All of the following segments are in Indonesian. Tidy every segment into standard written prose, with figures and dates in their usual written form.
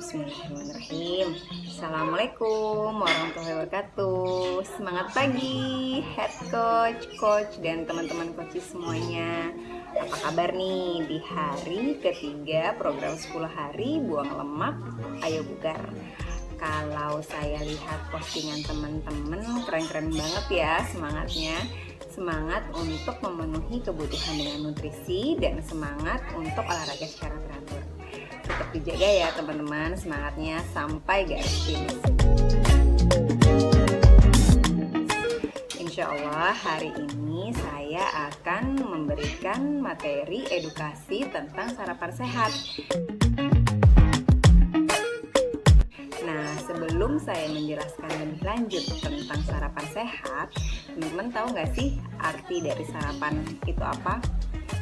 Bismillahirrahmanirrahim. Assalamualaikum warahmatullahi wabarakatuh. Semangat pagi head coach, dan teman-teman coach semuanya. Apa kabar nih di hari ketiga program 10 hari buang lemak, ayo bugar. Kalau saya lihat postingan teman-teman keren-keren banget ya semangatnya. Semangat untuk memenuhi kebutuhan dengan nutrisi dan semangat untuk olahraga secara teratur. Tetap dijaga ya teman-teman semangatnya sampai garis finish. Insya Allah hari ini saya akan memberikan materi edukasi tentang sarapan sehat. Nah, sebelum saya menjelaskan lebih lanjut tentang sarapan sehat, teman-teman tahu nggak sih arti dari sarapan itu apa?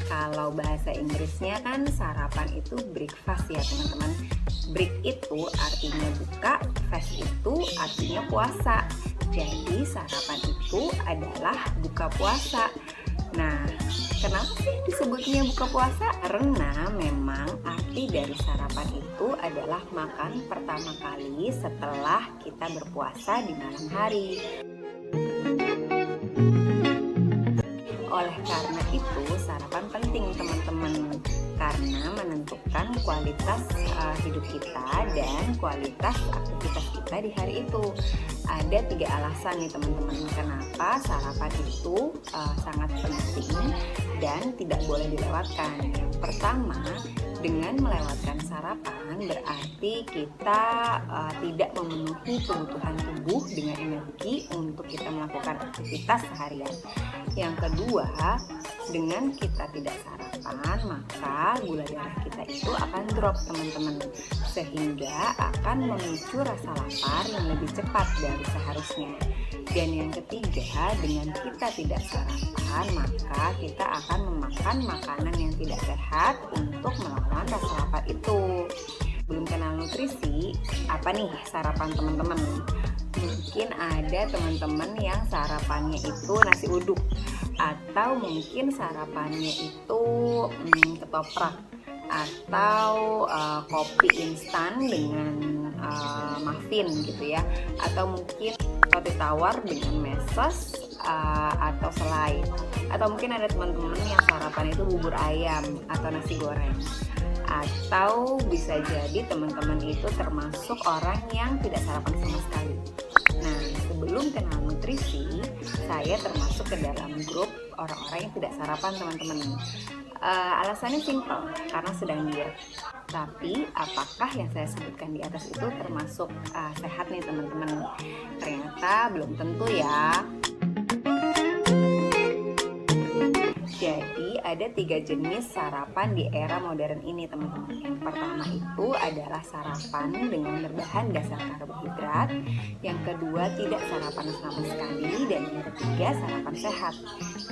Kalau bahasa Inggrisnya kan sarapan itu breakfast ya teman-teman. Break itu artinya buka, fast itu artinya puasa. Jadi sarapan itu adalah buka puasa. Nah, kenapa sih disebutnya buka puasa? Karena memang arti dari sarapan itu adalah makan pertama kali setelah kita berpuasa di malam hari. Oleh karena itu sarapan penting teman-teman, karena menentukan kualitas hidup kita dan kualitas aktivitas kita di hari itu. Ada 3 alasan nih teman-teman kenapa sarapan itu sangat penting dan tidak boleh dilewatkan. Yang pertama, dengan melewatkan sarapan berarti kita tidak memenuhi kebutuhan tubuh dengan energi untuk kita melakukan aktivitas seharian. Yang kedua, dengan kita tidak sarapan maka gula darah kita itu akan drop teman-teman, sehingga akan memicu rasa lapar yang lebih cepat dari seharusnya. Dan yang ketiga, dengan kita tidak sarapan maka kita akan memakan makanan yang tidak sehat untuk melawan rasa lapar itu. Belum kenal nutrisi, apa nih sarapan teman-teman? Mungkin ada teman-teman yang sarapannya itu nasi uduk, atau mungkin sarapannya itu ketoprak, atau kopi instan dengan muffin gitu ya, atau mungkin roti tawar dengan meses atau selai, atau mungkin ada teman-teman yang sarapan itu bubur ayam atau nasi goreng, atau bisa jadi teman-teman itu termasuk orang yang tidak sarapan sama sekali. Nah, sebelum kenal nutrisi, saya termasuk ke dalam grup orang-orang yang tidak sarapan teman-teman. Alasannya simpel, karena sedang diet. Tapi apakah yang saya sebutkan di atas itu termasuk sehat nih teman-teman? Ternyata belum tentu ya. Jadi ada 3 jenis sarapan di era modern ini teman-teman. Yang pertama itu adalah sarapan dengan berbahan dasar karbohidrat. Yang kedua tidak sarapan sama sekali. Dan yang ketiga sarapan sehat.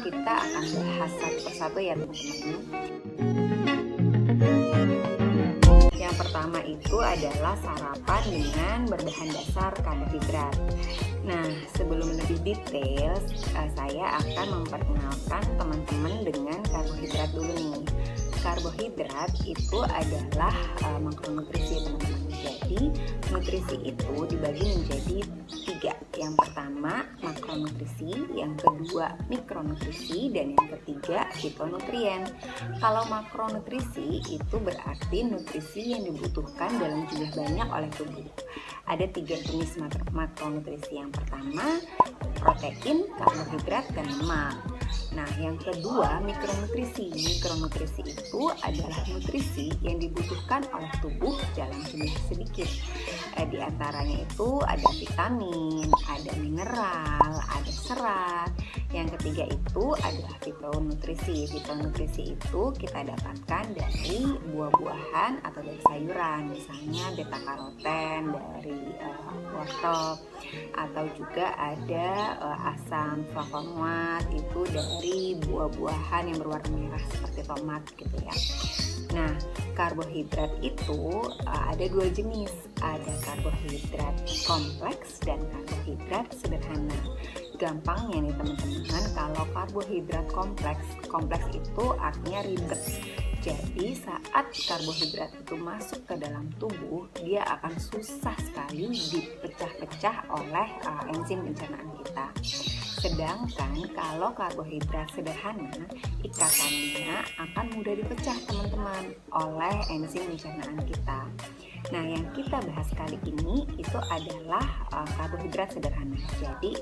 Kita akan bahas satu persatu ya teman-teman. Yang pertama itu adalah sarapan dengan berbahan dasar karbohidrat. Nah, sebelum lebih detail, saya akan memperkenalkan teman-teman dengan karbohidrat dulu nih. Karbohidrat itu adalah makronutrisi teman-teman. Jadi, nutrisi itu dibagi menjadi 3. Yang pertama makronutrisi, yang kedua mikronutrisi, dan yang ketiga fitonutrien. Kalau makronutrisi itu berarti nutrisi yang dibutuhkan dalam jumlah banyak oleh tubuh. Ada 3 jenis makronutrisi. Yang pertama protein, karbohidrat, dan lemak. Nah, yang kedua mikronutrisi. Mikronutrisi itu adalah nutrisi yang dibutuhkan oleh tubuh dalam jumlah sedikit. Di antaranya itu ada vitamin, ada mineral, ada serat. Yang ketiga itu adalah fitonutrisi. Fitonutrisi itu kita dapatkan dari buah-buahan atau dari sayuran, misalnya beta karoten dari wortel, atau juga ada asam flavonoid itu dari buah-buahan yang berwarna merah seperti tomat gitu ya. Nah, karbohidrat itu ada 2 jenis, ada karbohidrat kompleks dan karbohidrat sederhana. Gampangnya nih teman-teman, kalau karbohidrat kompleks itu artinya ribet. Jadi saat karbohidrat itu masuk ke dalam tubuh, dia akan susah sekali dipecah-pecah oleh enzim pencernaan kita. Sedangkan kalau karbohidrat sederhana, ikatannya akan mudah dipecah teman-teman oleh enzim pencernaan kita. Nah, yang kita bahas kali ini itu adalah karbohidrat sederhana. Jadi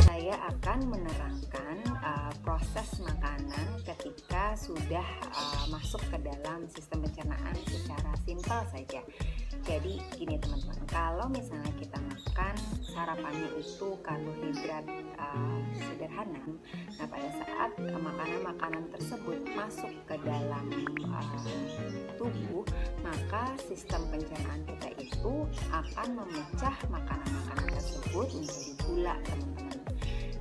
saya akan menerangkan proses makanan ketika sudah masuk ke dalam sistem pencernaan secara simpel saja. Jadi gini teman-teman, kalau misalnya kita makan sarapannya itu karbohidrat sederhana, nah pada saat makanan-makanan tersebut masuk ke dalam tubuh, maka sistem pencernaan kita itu akan memecah makanan-makanan tersebut menjadi gula teman-teman.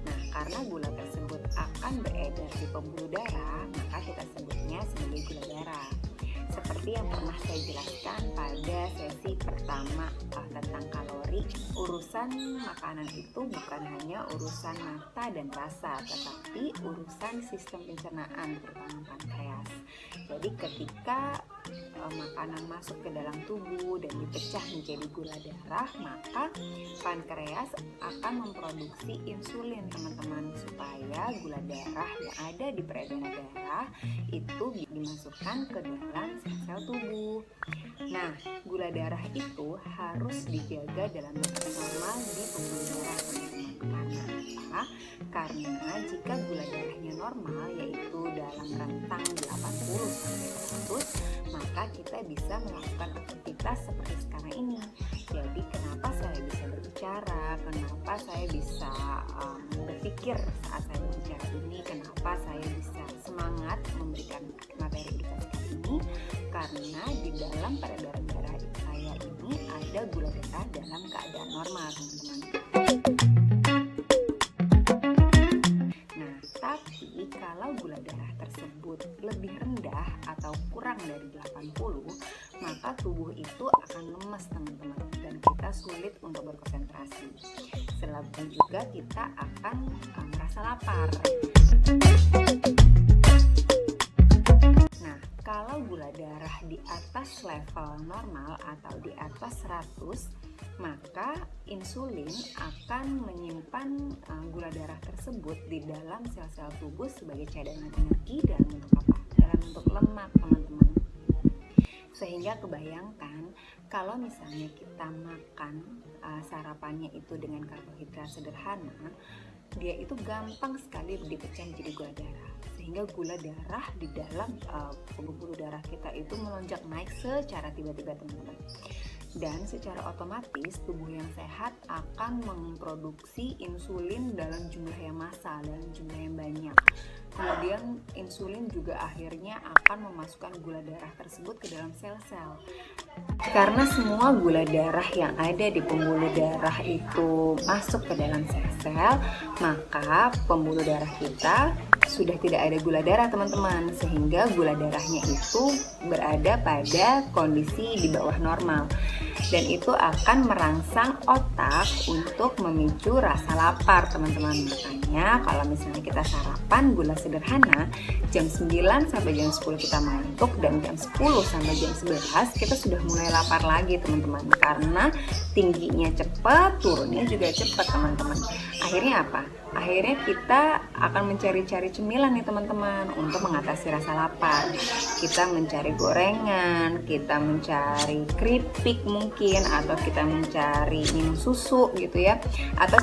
Nah, karena gula tersebut akan beredar di pembuluh darah, maka kita sebutnya sebagai gula darah. Seperti yang pernah saya jelaskan pada sesi pertama tentang kalori, urusan makanan itu bukan hanya urusan mata dan rasa, tetapi urusan sistem pencernaan, terutama pankreas. Jadi ketika makanan masuk ke dalam tubuh dan dipecah menjadi gula darah, maka pankreas akan memproduksi insulin teman-teman, supaya gula darah yang ada di peredaran darah itu dimasukkan ke dalam sel tubuh. Nah, gula darah itu harus dijaga dalam batas normal di pembuluh darah teman-teman. Karena apa? Karena jika gula darahnya normal, yaitu dalam rentang 80 sampai 100, maka kita bisa melakukan aktivitas seperti sekarang ini. Jadi kenapa saya bisa berbicara, kenapa saya bisa berpikir saat saya berbicara ini, kenapa saya bisa semangat memberikan materi edukasi kali ini, karena di dalam peredaran darah saya ini ada gula darah dalam keadaan normal teman-teman. Nah, tapi kalau gula darah tersebut lebih rendah atau kurang dari 80, maka tubuh itu akan lemas teman-teman, dan kita sulit untuk berkonsentrasi. Selain juga kita akan merasa lapar. Nah, kalau gula darah di atas level normal atau di atas 100, maka insulin akan menyimpan gula darah tersebut di dalam sel-sel tubuh sebagai cadangan energi dalam bentuk apa? Dalam bentuk lemak teman-teman. Sehingga kebayangkan kalau misalnya kita makan sarapannya itu dengan karbohidrat sederhana, dia itu gampang sekali dipecah menjadi gula darah, sehingga gula darah di dalam pembuluh darah kita itu melonjak naik secara tiba-tiba teman-teman. Dan secara otomatis tubuh yang sehat akan memproduksi insulin dalam jumlah yang massal, dalam jumlah yang banyak. Kemudian insulin juga akhirnya akan memasukkan gula darah tersebut ke dalam sel-sel. Karena semua gula darah yang ada di pembuluh darah itu masuk ke dalam sel-sel, maka pembuluh darah kita sudah tidak ada gula darah teman-teman, sehingga gula darahnya itu berada pada kondisi di bawah normal, dan itu akan merangsang otak untuk memicu rasa lapar teman-teman. Makanya kalau misalnya kita sarapan gula sederhana, jam 9 sampai jam 10 kita ngantuk, dan jam 10 sampai jam 11 kita sudah mulai lapar lagi teman-teman, karena tingginya cepat, turunnya juga cepat teman-teman. Akhirnya apa? Akhirnya kita akan mencari-cari cemilan nih teman-teman untuk mengatasi rasa lapar. Kita mencari gorengan, kita mencari keripik mungkin, atau kita mencari minum susu gitu ya, atau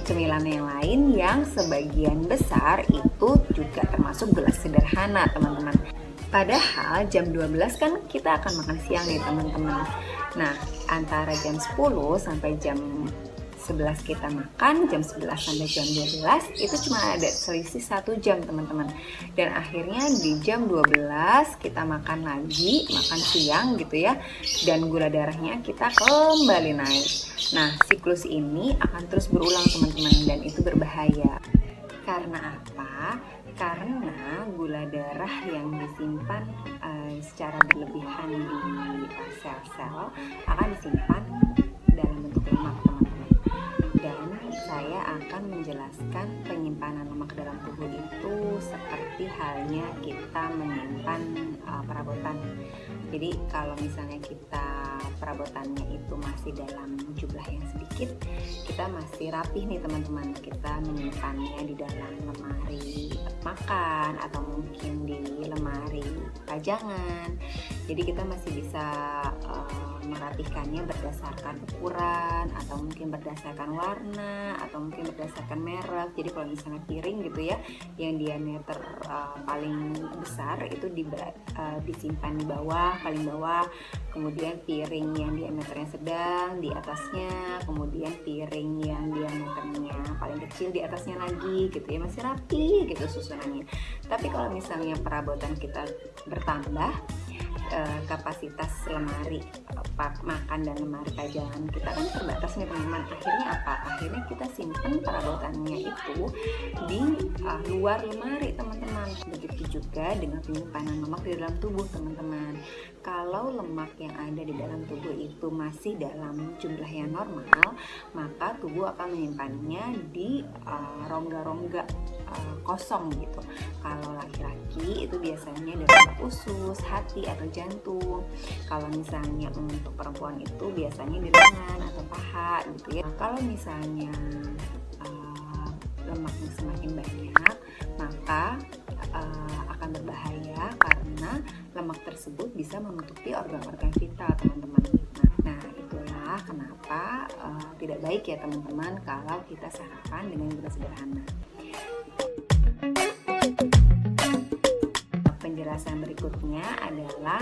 cemilan yang lain yang sebagian besar itu juga termasuk gula sederhana teman-teman. Padahal jam 12 kan kita akan makan siang nih teman-teman. Nah, antara jam 10 sampai jam 11 kita makan, jam 11 sampai jam 12 itu cuma ada selisih 1 jam teman-teman. Dan akhirnya di jam 12 kita makan lagi, makan siang gitu ya, dan gula darahnya kita kembali naik. Nah, siklus ini akan terus berulang teman-teman, dan itu berbahaya. Karena apa? Karena gula darah yang disimpan secara berlebihan di sel-sel akan disimpan dalam bentuk lemak teman-teman. Dan saya akan menjelaskan penyimpanan lemak dalam tubuh itu seperti seperti halnya kita menyimpan perabotan. Jadi kalau misalnya kita perabotannya itu masih dalam jumlah yang sedikit, kita masih rapih nih teman-teman, kita menyimpannya di dalam lemari makan atau mungkin di lemari pajangan. Jadi kita masih bisa merapihkannya berdasarkan ukuran atau mungkin berdasarkan warna atau mungkin berdasarkan merek. Jadi kalau misalnya piring gitu ya, yang diameter paling besar itu disimpan di bawah, paling bawah. Kemudian piring yang diameternya sedang di atasnya, kemudian piring yang diameternya paling kecil di atasnya lagi gitu ya, masih rapi gitu susunannya. Tapi kalau misalnya perabotan kita bertambah, kapasitas lemari makan dan lemari pajangan kita kan terbatas nih teman-teman. Akhirnya apa? Akhirnya kita simpan perabotannya itu di luar lemari teman-teman. Begitu juga dengan penyimpanan lemak di dalam tubuh teman-teman. Kalau lemak yang ada di dalam tubuh itu masih dalam jumlah yang normal, maka tubuh akan menyimpannya di rongga-rongga kosong gitu. Kalau laki-laki itu biasanya dalam usus, hati atau jantung. Kalau misalnya untuk perempuan itu biasanya di lengan atau paha gitu ya. Kalau misalnya lemaknya semakin banyak, maka akan berbahaya karena lemak tersebut bisa menutupi organ-organ vital teman-teman. Nah itulah kenapa tidak baik ya teman-teman kalau kita sarapan dengan gula sederhana. Penjelasan berikutnya adalah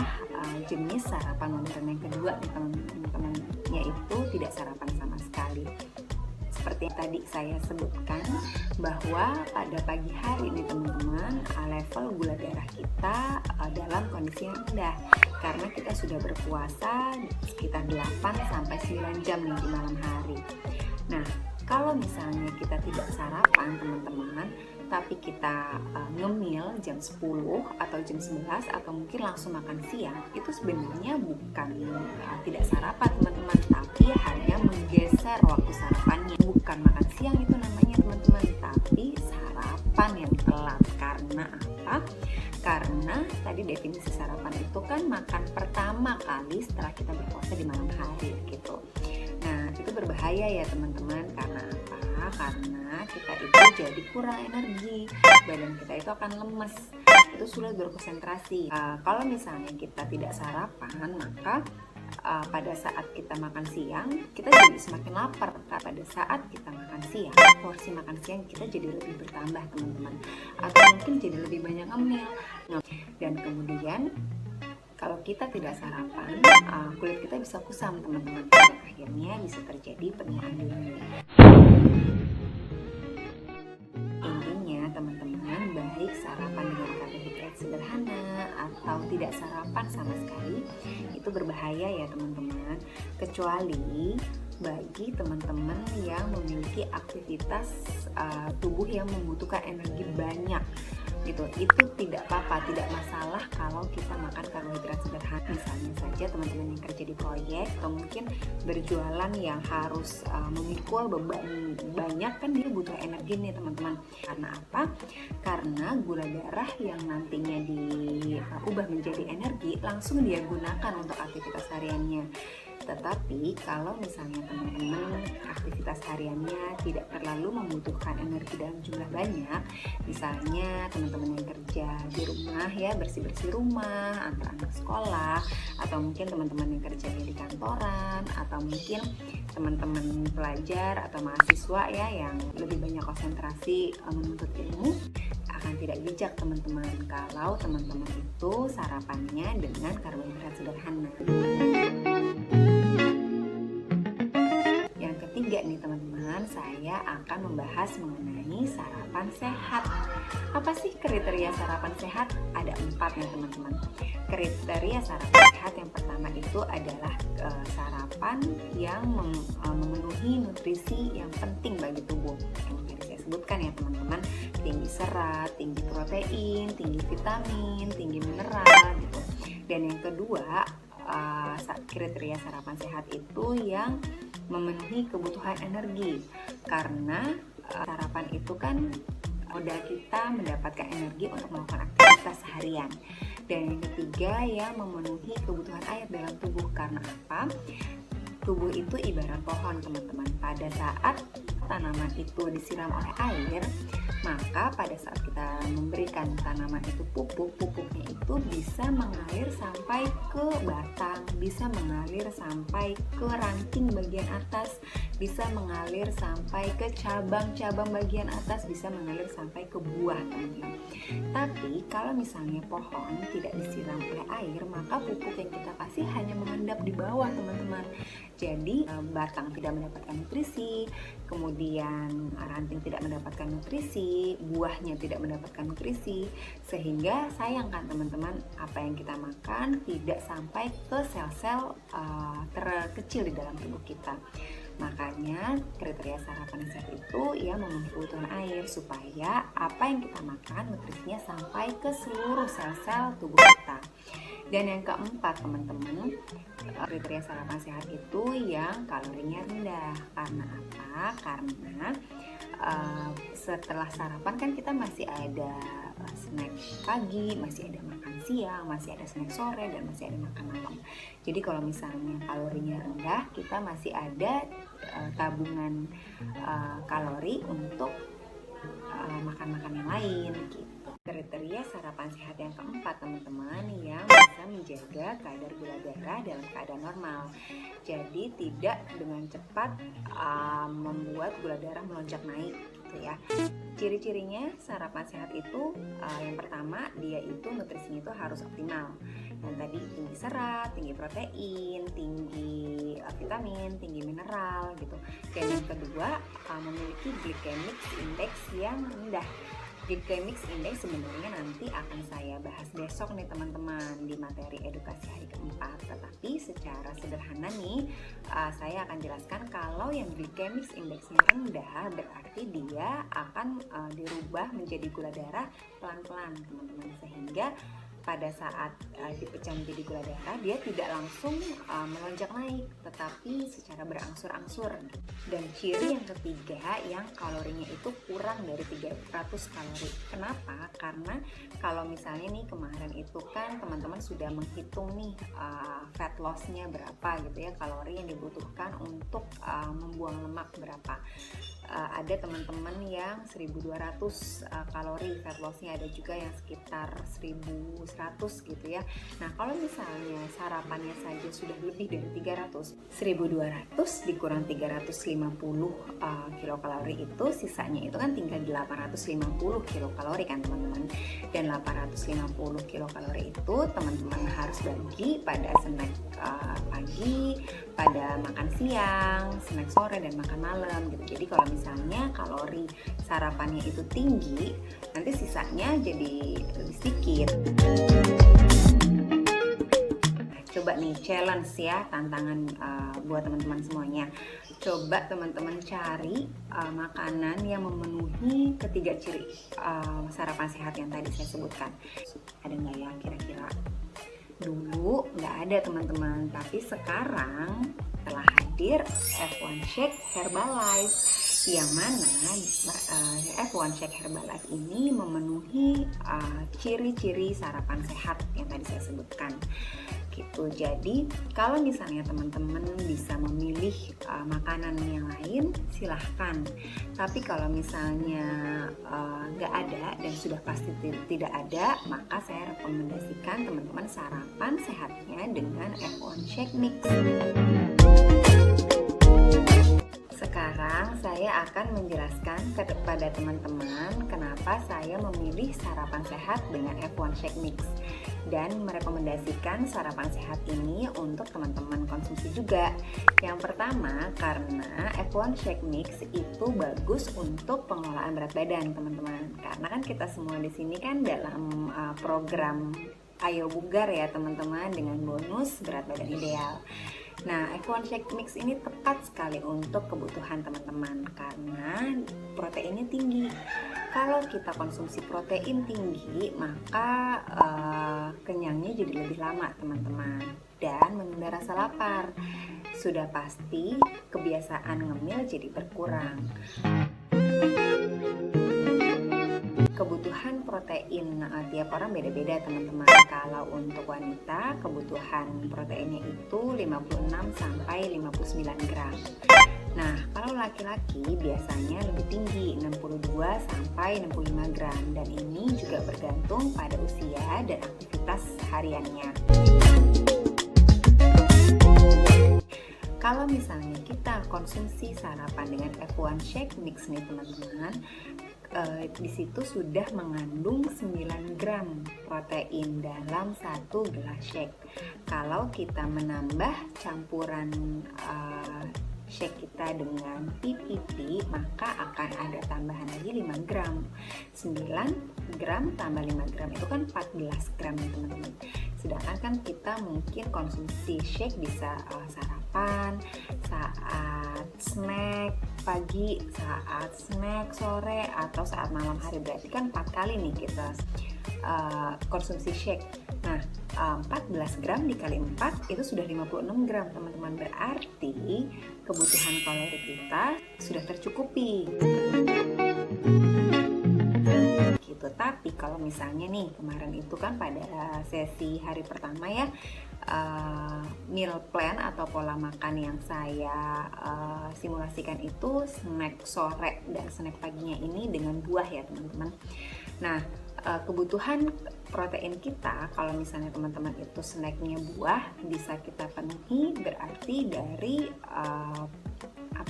jenis sarapan modern yang kedua nih teman-teman, yaitu tidak sarapan sama sekali. Seperti yang tadi saya sebutkan bahwa pada pagi hari ini teman-teman, level gula darah kita dalam kondisi yang rendah karena kita sudah berpuasa sekitar 8-9 jam nih di malam hari. Nah, kalau misalnya kita tidak sarapan teman-teman, tapi kita ngemil jam 10 atau jam 11 atau mungkin langsung makan siang, itu sebenarnya bukan tidak sarapan teman-teman, tapi hanya menggeser waktu sarapannya. Bukan makan siang itu namanya teman-teman, tapi sarapan yang telat. Karena apa? Karena tadi definisi sarapan itu kan makan pertama kali setelah kita berpuasa di malam hari gitu. Nah itu berbahaya ya teman-teman. Karena apa? Karena kita itu jadi kurang energi, badan kita itu akan lemes, itu sulit berkonsentrasi. Kalau misalnya kita tidak sarapan, maka pada saat kita makan siang kita jadi semakin lapar. Pada saat kita makan siang, porsi makan siang kita jadi lebih bertambah teman-teman, atau mungkin jadi lebih banyak ngemil. Dan kemudian kalau kita tidak sarapan, kulit kita bisa kusam teman-teman, dan akhirnya bisa terjadi penuaan dini. Intinya teman-teman, baik sarapan dengan karbohidrat sederhana atau tidak sarapan sama sekali itu berbahaya ya teman-teman, kecuali bagi teman-teman yang memiliki aktivitas tubuh yang membutuhkan energi banyak gitu. Itu tidak apa-apa, tidak masalah kalau kita makan karbohidrat sederhana. Misalnya saja teman-teman yang kerja di proyek atau mungkin berjualan yang harus memikul beban banyak, kan dia butuh energi nih teman-teman. Karena apa? Karena gula darah yang nantinya diubah menjadi energi langsung dia gunakan untuk aktivitas hariannya. Tetapi kalau misalnya teman-teman aktivitas hariannya tidak terlalu membutuhkan energi dalam jumlah banyak, misalnya teman-teman yang kerja di rumah ya, bersih-bersih rumah, antar anak sekolah, atau mungkin teman-teman yang kerja di kantoran, atau mungkin teman-teman pelajar atau mahasiswa ya yang lebih banyak konsentrasi menuntut ilmu, akan tidak bijak teman-teman kalau teman-teman itu sarapannya dengan karbohidrat sederhana. Ketiga nih teman-teman, saya akan membahas mengenai sarapan sehat. Apa sih kriteria sarapan sehat? Ada 4 nih teman-teman. Kriteria sarapan sehat yang pertama itu adalah sarapan yang memenuhi nutrisi yang penting bagi tubuh. Yang tadi saya sebutkan ya teman-teman, tinggi serat, tinggi protein, tinggi vitamin, tinggi mineral gitu. Dan yang kedua, kriteria sarapan sehat itu yang memenuhi kebutuhan energi, karena sarapan itu kan modal kita mendapatkan energi untuk melakukan aktivitas seharian. Dan yang ketiga, yang memenuhi kebutuhan air dalam tubuh. Karena apa? Tubuh itu ibarat pohon, teman-teman. Pada saat tanaman itu disiram oleh air, maka pada saat kita memberikan tanaman itu pupuk, pupuknya itu bisa mengalir sampai ke batang, bisa mengalir sampai ke ranting bagian atas, bisa mengalir sampai ke cabang-cabang bagian atas, bisa mengalir sampai ke buah, teman-teman. Tapi kalau misalnya pohon tidak disiram oleh air, maka pupuk yang kita kasih hanya mengendap di bawah, teman-teman. Jadi batang tidak mendapatkan nutrisi, kemudian ranting tidak mendapatkan nutrisi, buahnya tidak mendapatkan nutrisi, sehingga sayang kan teman-teman, apa yang kita makan tidak sampai ke sel-sel terkecil di dalam tubuh kita. Makanya kriteria sarapan sehat itu ya memenuhi kebutuhan air, supaya apa yang kita makan nutrisinya sampai ke seluruh sel-sel tubuh kita. Dan yang keempat, teman-teman, kriteria sarapan sehat itu yang kalorinya rendah. Karena apa? Karena setelah sarapan kan kita masih ada snack pagi, masih ada makan siang, masih ada snack sore, dan masih ada makan malam. Jadi kalau misalnya kalorinya rendah, kita masih ada tabungan kalori untuk makan-makan yang lain gitu. Kriteria sarapan sehat yang keempat, teman-teman, yang bisa menjaga kadar gula darah dalam keadaan normal. Jadi tidak dengan cepat membuat gula darah melonjak naik gitu ya. Ciri-cirinya sarapan sehat itu yang pertama, dia itu nutrisinya itu harus optimal. Yang tadi tinggi serat, tinggi protein, tinggi vitamin, tinggi mineral gitu. Dan yang kedua, memiliki glycemic index yang rendah. Glycemic index sebenarnya nanti akan saya bahas besok nih teman-teman di materi edukasi hari keempat. Tetapi secara sederhana nih saya akan jelaskan kalau yang glycemic indexnya rendah berarti dia akan dirubah menjadi gula darah pelan-pelan, teman-teman, sehingga pada saat dipecah menjadi gula darah, dia tidak langsung melonjak naik, tetapi secara berangsur-angsur. Dan ciri yang ketiga, yang kalorinya itu kurang dari 300 kalori. Kenapa? Karena kalau misalnya nih kemarin itu kan teman-teman sudah menghitung nih fat loss-nya berapa gitu ya, kalori yang dibutuhkan untuk membuang lemak berapa. Ada teman-teman yang 1200 kalori fat loss-nya, ada juga yang sekitar 1100 gitu ya. Nah, kalau misalnya sarapannya saja sudah lebih dari 300, 1200 dikurang 350 kilokalori itu sisanya itu kan tinggal 850 kilokalori kan teman-teman. Dan 850 kilokalori itu teman-teman harus bagi pada snack pagi, pada makan siang, snack sore, dan makan malam gitu. Jadi kalau misalnya kalori sarapannya itu tinggi, nanti sisanya jadi lebih sedikit. Coba nih challenge ya, tantangan buat teman-teman semuanya. Coba teman-teman cari makanan yang memenuhi ketiga ciri sarapan sehat yang tadi saya sebutkan. Ada nggak ya kira-kira? Dulu nggak ada teman-teman, tapi sekarang telah hadir F1 Shake Herbalife, yang mana F1 Shake Herbalife ini memenuhi ciri-ciri sarapan sehat yang tadi saya sebutkan gitu. Jadi kalau misalnya teman-teman bisa memilih makanan yang lain, silahkan. Tapi kalau misalnya nggak ada dan sudah pasti tidak ada, maka saya rekomendasikan teman-teman sarapan sehatnya dengan F1 Shake Mix. Sekarang saya akan menjelaskan kepada teman-teman kenapa saya memilih sarapan sehat dengan F1 Shake Mix dan merekomendasikan sarapan sehat ini untuk teman-teman konsumsi juga. Yang pertama, karena F1 Shake Mix itu bagus untuk pengelolaan berat badan, teman-teman. Karena kan kita semua di sini kan dalam program Ayo Bugar ya, teman-teman, dengan bonus berat badan ideal. Nah, F1 Shake Mix ini tepat sekali untuk kebutuhan teman-teman karena proteinnya tinggi. Kalau kita konsumsi protein tinggi, maka kenyangnya jadi lebih lama, teman-teman, dan menunda rasa lapar. Sudah pasti kebiasaan ngemil jadi berkurang. kebutuhan protein tiap orang beda-beda teman-teman. Kalau untuk wanita kebutuhan proteinnya itu 56 sampai 59 gram. Nah, kalau laki-laki biasanya lebih tinggi, 62 sampai 65 gram, dan ini juga bergantung pada usia dan aktivitas hariannya. Kalau misalnya kita konsumsi sarapan dengan F1 Shake Mix nih teman-teman, di situ sudah mengandung 9 gram protein dalam 1 gelas shake. Kalau kita menambah campuran shake kita dengan PPP, maka akan ada tambahan lagi 5 gram. 9 gram tambah 5 gram itu kan 14 gram ya teman-teman. Sedangkan kan kita mungkin konsumsi shake bisa sarapan, saat snack pagi, saat snack sore, atau saat malam hari. Berarti kan 4 kali nih kita konsumsi shake. Nah, 14 gram dikali 4 itu sudah 56 gram teman-teman. Berarti kebutuhan kalori kita sudah tercukupi. Gitu. Tapi kalau misalnya nih kemarin itu kan pada sesi hari pertama ya, meal plan atau pola makan yang saya simulasikan itu snack sore dan snack paginya ini dengan buah ya teman-teman. Nah, kebutuhan protein kita kalau misalnya teman-teman itu snacknya buah bisa kita penuhi berarti dari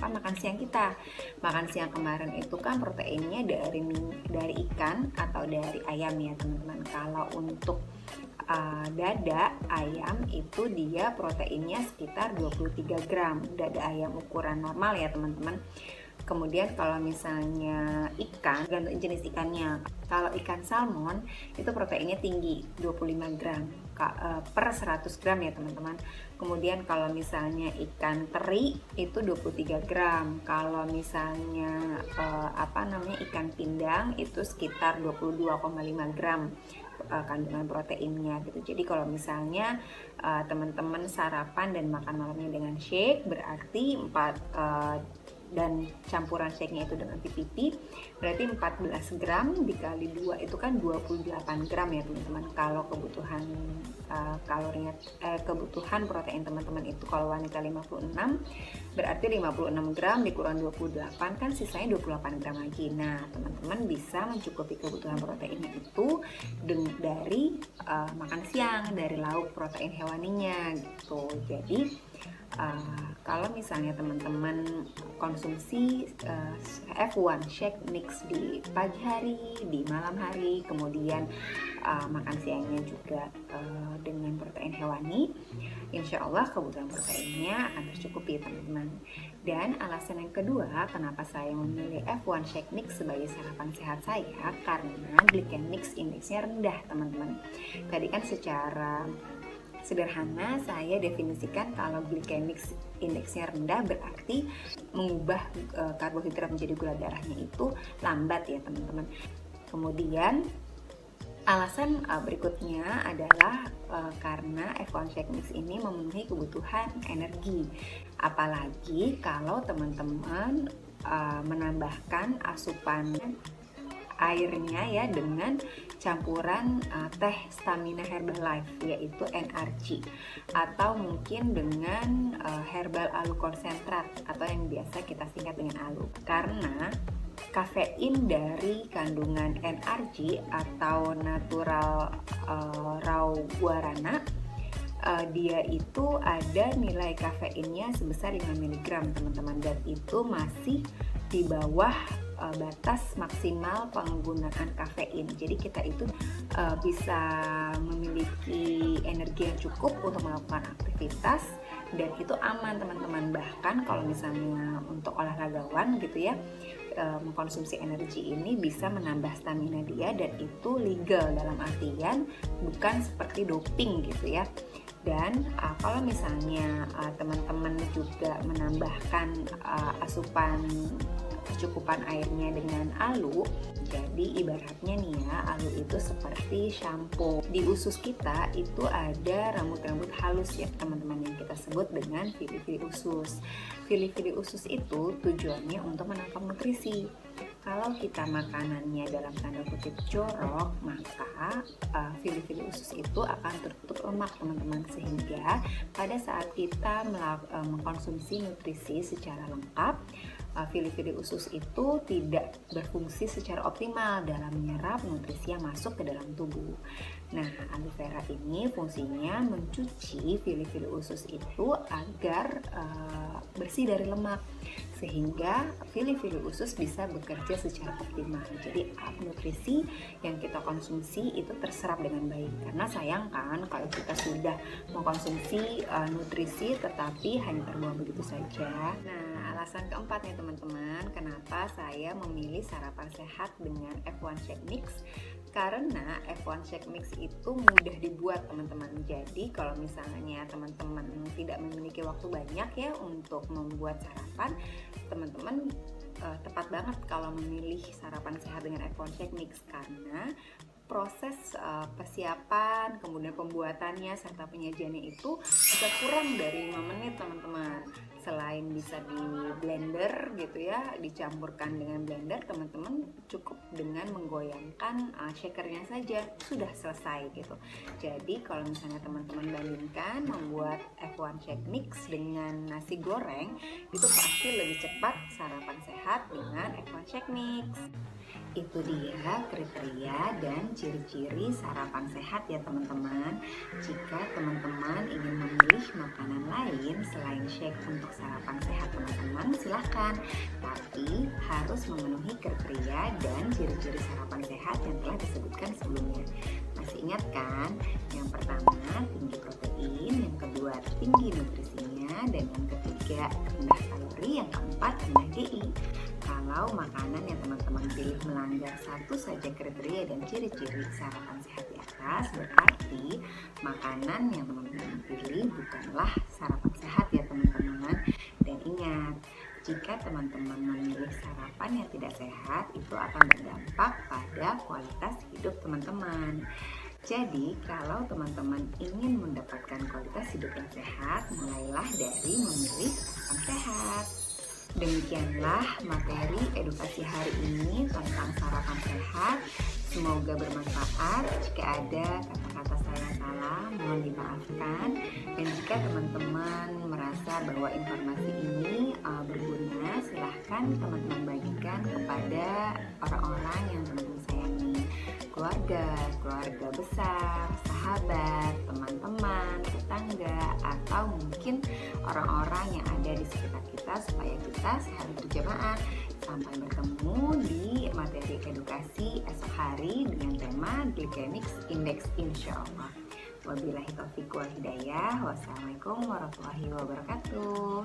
makan siang kita. Makan siang kemarin itu kan proteinnya dari ikan atau dari ayam ya teman-teman. Kalau untuk dada ayam itu dia proteinnya sekitar 23 gram. Dada ayam ukuran normal ya teman-teman. Kemudian kalau misalnya ikan, gantung jenis ikannya. Kalau ikan salmon itu proteinnya tinggi, 25 gram per 100 gram ya teman-teman. Kemudian kalau misalnya ikan teri itu 23 gram. Kalau misalnya ikan pindang itu sekitar 22,5 gram kandungan proteinnya gitu. Jadi kalau misalnya teman-teman sarapan dan makan malamnya dengan shake berarti dan campuran shake-nya itu dengan PPP berarti 14 gram dikali 2 itu kan 28 gram ya teman-teman. Kalau kebutuhan kebutuhan protein teman-teman itu kalau wanita 56 berarti 56 gram dikurang 28 kan sisanya 28 gram lagi. Nah teman-teman bisa mencukupi kebutuhan proteinnya itu dari makan siang, dari lauk protein hewaninya gitu. Jadi kalau misalnya teman-teman konsumsi F1 Shake Mix di pagi hari, di malam hari, kemudian makan siangnya juga dengan protein hewani, insya Allah kebutuhan proteinnya akan tercukupi teman-teman. Dan alasan yang kedua kenapa saya memilih F1 Shake Mix sebagai sarapan sehat saya karena glycemic indexnya rendah teman-teman. Tadi kan secara sederhana saya definisikan kalau glycemic indeksnya rendah berarti mengubah karbohidrat menjadi gula darahnya itu lambat ya teman-teman. Kemudian alasan berikutnya adalah karena F1 Shake Mix ini memenuhi kebutuhan energi. Apalagi kalau teman-teman menambahkan asupan airnya ya dengan campuran teh Stamina Herbalife yaitu NRG atau mungkin dengan herbal alu konsentrat atau yang biasa kita singkat dengan alu. Karena kafein dari kandungan NRG atau natural raw guarana dia itu ada nilai kafeinnya sebesar 5 mg teman-teman, dan itu masih di bawah batas maksimal penggunaan kafein. Jadi kita itu bisa memiliki energi yang cukup untuk melakukan aktivitas dan itu aman teman-teman. Bahkan kalau misalnya untuk olahragawan gitu ya, mengkonsumsi energi ini bisa menambah stamina dia dan itu legal dalam artian bukan seperti doping gitu ya. Dan kalau misalnya teman-teman juga menambahkan asupan kecukupan airnya dengan alu, jadi ibaratnya nih ya, alu itu seperti shampoo. Di usus kita itu ada rambut-rambut halus ya teman-teman yang kita sebut dengan fili-fili usus. Fili-fili usus itu tujuannya untuk menangkap nutrisi. Kalau kita makanannya dalam tanda kutip jorok, maka fili-fili usus itu akan tertutup lemak teman-teman, sehingga pada saat kita mengkonsumsi nutrisi secara lengkap, fili-fili usus itu tidak berfungsi secara optimal dalam menyerap nutrisi yang masuk ke dalam tubuh. Nah, aloe vera ini fungsinya mencuci fili-fili usus itu agar bersih dari lemak, sehingga fili-fili usus bisa bekerja secara optimal. Jadi nutrisi yang kita konsumsi itu terserap dengan baik. Karena sayang kan kalau kita sudah mengkonsumsi nutrisi tetapi hanya terbuang begitu saja. Nah, alasan keempat nih teman-teman, kenapa saya memilih sarapan sehat dengan F1 Shake Mix. Karena F1 Shake Mix itu mudah dibuat teman-teman. Jadi kalau misalnya teman-teman tidak memiliki waktu banyak ya untuk membuat sarapan, teman-teman tepat banget kalau memilih sarapan sehat dengan F1 Shake Mix, karena proses persiapan, kemudian pembuatannya serta penyajiannya itu bisa kurang dari 5 menit teman-teman. Selain bisa di blender gitu ya, dicampurkan dengan blender, teman-teman cukup dengan menggoyangkan shakernya saja sudah selesai gitu. Jadi kalau misalnya teman-teman bandingkan membuat F1 Shake Mix dengan nasi goreng, itu pasti lebih cepat sarapan sehat dengan F1 Shake Mix. Itu dia kriteria dan ciri-ciri sarapan sehat ya teman-teman. Jika teman-teman ingin memilih makanan lain selain shake untuk sarapan sehat teman-teman, silahkan. Tapi harus memenuhi kriteria dan ciri-ciri sarapan sehat yang telah disebutkan sebelumnya. Masih ingat kan? Yang pertama tinggi protein, yang kedua tinggi nutrisinya, dan yang ketiga rendah kalori, yang keempat rendah GI. Kalau makanan yang teman-teman pilih melanggar satu saja kriteria dan ciri-ciri sarapan sehat di atas, berarti makanan yang teman-teman pilih bukanlah sarapan sehat ya teman-teman. Dan ingat, jika teman-teman memilih sarapan yang tidak sehat, itu akan berdampak pada kualitas hidup teman-teman. Jadi, kalau teman-teman ingin mendapatkan kualitas hidup yang sehat, mulailah dari memilih sarapan sehat. Demikianlah materi edukasi hari ini tentang sarapan sehat. Semoga bermanfaat. Jika ada kata-kata saya salah, mohon dimaafkan. Dan jika teman-teman merasa bahwa informasi ini berguna, silahkan teman-teman bagikan kepada orang-orang yang teman-teman sayangi. Keluarga besar, sahabat, teman-teman, tetangga, atau mungkin orang-orang yang ada di sekitar kita, supaya kita sehat berjamaah. Sampai bertemu di materi edukasi esok hari dengan tema Glycemic Index insyaallah. Wabillahi taufiq wal hidayah. Wassalamualaikum warahmatullahi wabarakatuh.